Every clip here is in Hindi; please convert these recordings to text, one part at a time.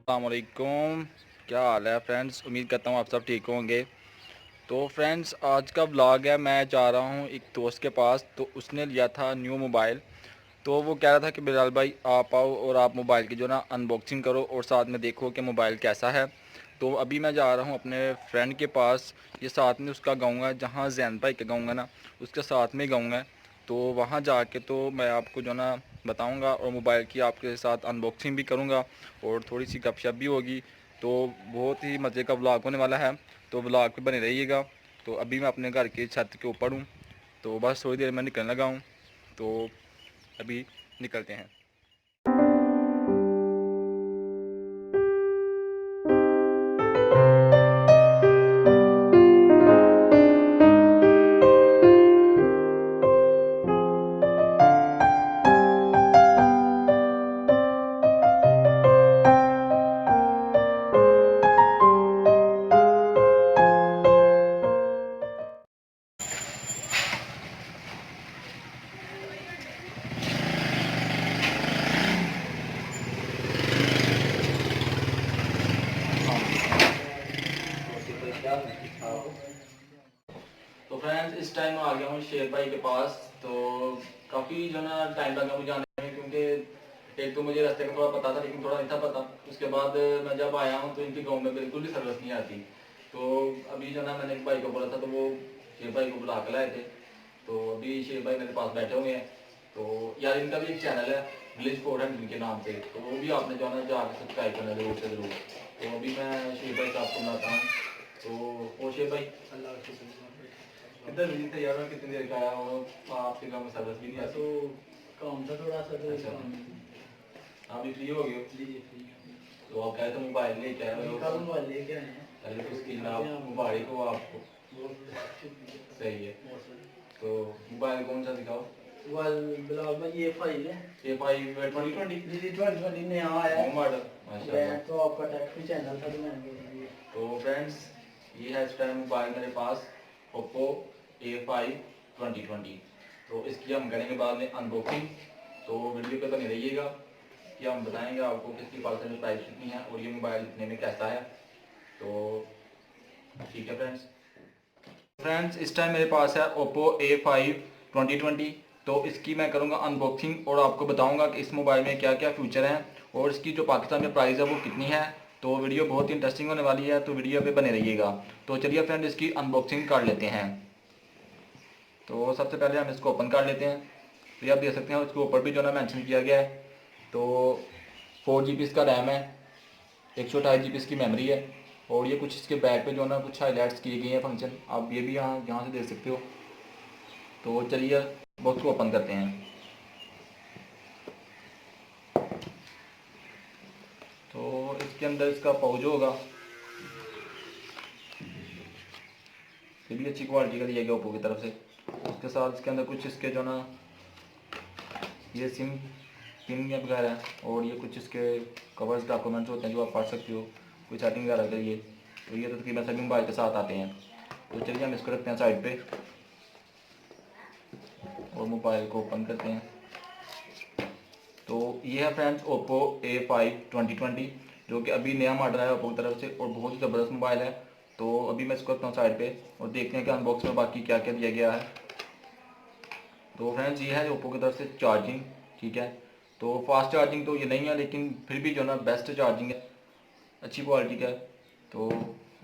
अस्सलामुअलैकुम। क्या हाल है फ्रेंड्स? उम्मीद करता हूँ आप सब ठीक होंगे। तो फ्रेंड्स, आज का व्लॉग है, मैं जा रहा हूँ एक दोस्त के पास। तो उसने लिया था न्यू मोबाइल। तो वो कह रहा था कि बिलाल भाई आप आओ और आप मोबाइल की जो ना अनबॉक्सिंग करो और साथ में देखो कि मोबाइल कैसा है। तो अभी मैं जा रहा हूँ अपने फ्रेंड के पास। ये साथ में उसका गाँव है, जहाँ जैन भाई का गाँव है ना, उसके साथ में गाँव है। तो वहाँ जाके तो मैं आपको जो ना बताऊँगा और मोबाइल की आपके साथ अनबॉक्सिंग भी करूँगा और थोड़ी सी गपशप भी होगी। तो बहुत ही मज़े का व्लॉग होने वाला है, तो व्लॉग पे बने रहिएगा। तो अभी मैं अपने घर की छत के ऊपर हूँ, तो बस थोड़ी देर में निकलने लगा हूँ। तो अभी निकलते हैं। तो फ्रेंड्स, इस टाइम आ गया हूँ शेर भाई के पास। तो काफ़ी जो ना टाइम लगा मुझे आने में, क्योंकि एक तो मुझे रास्ते का थोड़ा पता था लेकिन थोड़ा नहीं था पता। उसके बाद मैं जब आया हूँ तो इनके गांव में बिल्कुल भी सर्विस नहीं आती। तो अभी जो ना मैंने एक भाई को बोला था, तो वो शेर भाई को बुला कर लाए थे। तो अभी शेर भाई मेरे पास बैठे हुए हैं। तो यार, इनका भी एक चैनल है विलेज 400 के नाम से, तो वो भी आपने जो है ना जाकर सब्सक्राइब करना जरूर से ज़रूर। तो अभी मैं शेर भाई से आपको बुलाता हूँ। तो ओ शेर भाई, कितना बिजी थे यार, मैं कितनी देर का आया हूँ, आपके गाँव में सर्विस भी नहीं आती। तो काम था थोड़ा सा, तो अच्छा, आप भी फ्री हो गए हो? जी जी, फ्री हो। तो आप कहे तो मोबाइल लेके आए हो? कल मोबाइल लेके आए हैं। पहले तो उसकी जनाब मुबारक हो आपको। सही है। तो मोबाइल कौन सा दिखाओ? मोबाइल बिलाल भाई ये फाइव है। ये फाइव 2020? जी जी, 2020 नया आया है मॉडल। माशाल्लाह। तो आपका टेक भी चैनल था तो मैंने बोला ये। तो फ्रेंड्स, ये है इस टाइम मोबाइल मेरे पास, ओप्पो A5 2020। तो इसकी हम करेंगे बाद में अनबॉक्सिंग। तो वीडियो पे बने रहिएगा कि हम बताएंगे आपको कि इसकी परसेंट प्राइस कितनी है और ये मोबाइल दिखने में कैसा है। तो ठीक है फ्रेंड्स, इस टाइम मेरे पास है ओप्पो A5 2020। तो इसकी मैं करूंगा अनबॉक्सिंग और आपको बताऊंगा कि इस मोबाइल में क्या क्या फीचर हैं और इसकी जो पाकिस्तान में प्राइस है वो कितनी है। तो वीडियो बहुत ही इंटरेस्टिंग होने वाली है, तो वीडियो पे बने रहिएगा। तो चलिए फ्रेंड, इसकी अनबॉक्सिंग कर लेते हैं। तो सबसे पहले हम इसको ओपन कर लेते हैं। तो ये आप देख सकते हैं उसके ऊपर भी जो ना मेंशन किया गया है। तो 4 GB इसका रैम है, 128 GB इसकी मेमोरी है। और ये कुछ इसके बैक पे जो ना कुछ हाईलाइट्स किए गए हैं फंक्शन, आप ये भी यहाँ से देख सकते हो। तो चलिए बॉक्स को ओपन करते हैं। तो इसके अंदर इसका पाउच होगा, ये भी अच्छी क्वालिटी का दिया गया ओप्पो की तरफ से। उसके साथ इसके अंदर कुछ इसके जो ना ये सिम पिन वगैरह है, और ये कुछ इसके कवर्स डॉक्यूमेंट्स होते हैं जो आप पढ़ सकते हो, कोई सेटिंग वगैरह के लिए। तो ये तो तकरीबन सभी मोबाइल के साथ आते हैं। तो चलिए हम इसको रखते हैं साइड पे और मोबाइल को ओपन करते हैं। तो ये है फ्रेंड्स ओप्पो A5 2020, जो कि अभी नया मॉडल है ओप्पो की तरफ से और बहुत ही ज़बरदस्त मोबाइल है। तो अभी मैं इसको रखता हूँ साइड पे और देखते हैं कि अनबॉक्स में बाकी क्या क्या दिया गया है। तो फ्रेंड्स, ये है ओप्पो की तरफ से चार्जिंग, ठीक है। तो फास्ट चार्जिंग तो ये नहीं है, लेकिन फिर भी जो ना बेस्ट चार्जिंग है, अच्छी क्वालिटी का है। तो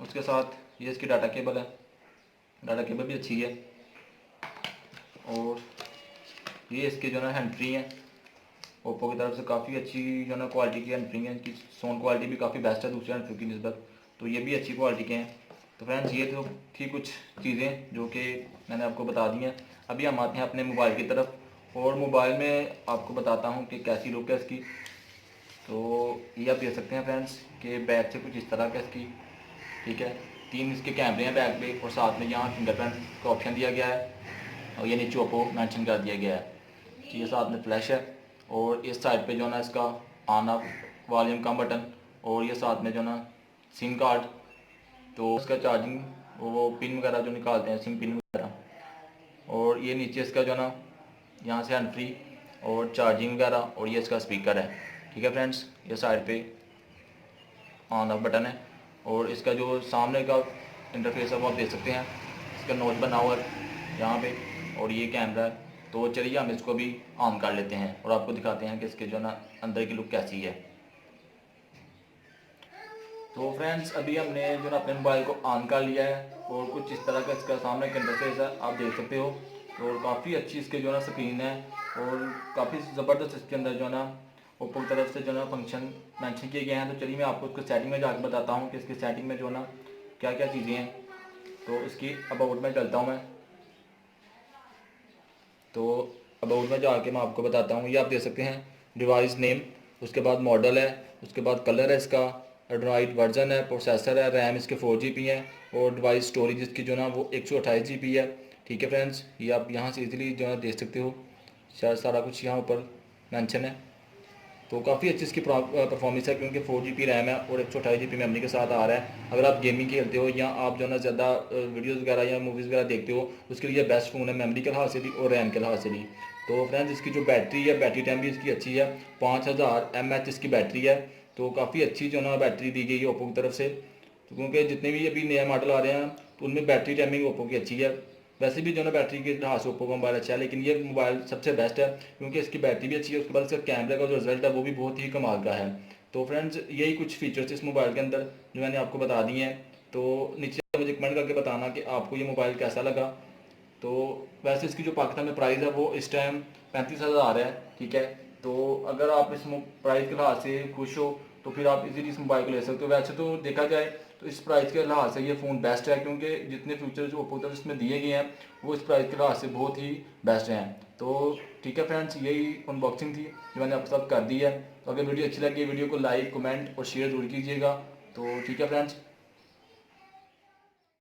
उसके साथ ये इसकी डाटा केबल है, डाटा केबल भी अच्छी है। और ये इसके जो ना हैंड फ्री हैं, ओप्पो की तरफ से काफ़ी अच्छी जो ना क्वालिटी की हैंड फ्री है। इनकी साउंड क्वालिटी भी काफ़ी बेस्ट है दूसरे हैंड फ्री की निस्बत, तो ये भी अच्छी क्वालिटी के हैं। तो फ्रेंड्स, ये तो थी कुछ चीज़ें जो कि मैंने आपको बता दी हैं। अभी हम आते हैं अपने मोबाइल की तरफ और मोबाइल में आपको बताता हूँ कि कैसी लुक है इसकी। तो ये आप देख सकते हैं फ्रेंड्स कि बैक से कुछ इस तरह का इसकी, ठीक है। 3 इसके कैमरे हैं बैक पे और साथ में यहाँ फिंगरप्रिंट का ऑप्शन दिया गया है और ये नीचे ओप्पो मेंशन कर दिया गया है कि ये साथ में फ्लैश है। और इस साइड पे जो ना इसका ऑन ऑफ वॉल्यूम का बटन, और ये साथ में जो ना सिम कार्ड, तो इसका चार्जिंग वो पिन वगैरह जो निकालते हैं सिम पिन वगैरह। और ये नीचे इसका जो ना यहाँ से हैंड फ्री और चार्जिंग वगैरह, और ये इसका स्पीकर है, ठीक है फ्रेंड्स। ये साइड पे ऑन ऑफ बटन है, और इसका जो सामने का इंटरफेस है वो आप देख सकते हैं। इसका नोच बना हुआ है यहाँ पे, और ये कैमरा है। तो चलिए हम इसको भी ऑन कर लेते हैं और आपको दिखाते हैं कि इसके जो ना अंदर की लुक कैसी है। तो फ्रेंड्स अभी हमने जो ना अपने मोबाइल को ऑन कर लिया है, और कुछ इस तरह का इसका सामने का इंटरफेस है, आप देख सकते हो। और काफ़ी अच्छी इसके जो ना स्क्रीन है, और काफ़ी ज़बरदस्त इसके अंदर जो ना ओप्पो की तरफ से जो ना फंक्शन मेंशन किए गए हैं। तो चलिए मैं आपको इसको सेटिंग में जाकर बताता हूँ कि इसकी सेटिंग में जो ना क्या क्या चीज़ें हैं। तो इसकी अबाउट में चलता हूँ मैं। तो अबाउट में जाके मैं आपको बताता हूँ, ये आप देख सकते हैं डिवाइस नेम, उसके बाद मॉडल है, उसके बाद कलर है इसका, एंड्रॉइड वर्जन है, प्रोसेसर है, रैम इसके 4 GB है, और डिवाइस स्टोरेज इसकी जो ना वो 128 GB है। ठीक है फ्रेंड्स, ये आप यहाँ से इजीली जो है देख सकते हो, शायद सारा कुछ यहाँ ऊपर मेंशन है। तो काफ़ी अच्छी इसकी परफॉर्मेंस है, क्योंकि 4 GB रैम है और 128 GB मेमोरी के साथ आ रहा है। अगर आप गेमिंग खेलते हो या आप जो ना ज़्यादा वीडियोज़ वगैरह या मूवीज़ वगैरह देखते हो, उसके लिए बेस्ट फ़ोन है, मेमोरी के लिहाज से भी और रैम के लिहाज से भी। तो फ्रेंड्स इसकी जो बैटरी है, बैटरी टाइम भी इसकी अच्छी है, 5000 mAh इसकी बैटरी है। तो काफ़ी अच्छी जो ना बैटरी दी गई है ओप्पो की तरफ से। तो क्योंकि जितने भी अभी नए मॉडल आ रहे हैं तो उनमें बैटरी टाइमिंग ओप्पो की अच्छी है। वैसे भी जो ना बैटरी के लिहाज से ओप्पो का मोबाइल अच्छा है, लेकिन ये मोबाइल सबसे बेस्ट है क्योंकि इसकी बैटरी भी अच्छी है, उसके बाद इसका कैमरे का जो रिजल्ट है वो भी बहुत ही कमाल का है। तो फ्रेंड्स यही कुछ फीचर्स इस मोबाइल के अंदर जो मैंने आपको बता दिए हैं। तो नीचे मुझे कमेंट करके बताना कि आपको ये मोबाइल कैसा लगा। तो वैसे इसकी जो पाकिस्तान में प्राइस है वो इस टाइम 35,000 है। ठीक है, तो अगर आप इस प्राइस के लिहाज से खुश हो तो फिर आप इजीली इस मोबाइल को ले सकते हो। वैसे तो देखा जाए तो इस प्राइस के लिहाज से ये फ़ोन बेस्ट है, क्योंकि जितने फीचर्स जो ओप्पो तरफ इसमें दिए गए हैं वो इस प्राइस के लिहाज से बहुत ही बेस्ट हैं। तो ठीक है फ्रेंड्स, यही अनबॉक्सिंग थी जो मैंने आपके साथ कर दी है। तो अगर वीडियो अच्छी लगी वीडियो को लाइक कमेंट और शेयर जरूर कीजिएगा। तो ठीक है फ्रेंड्स,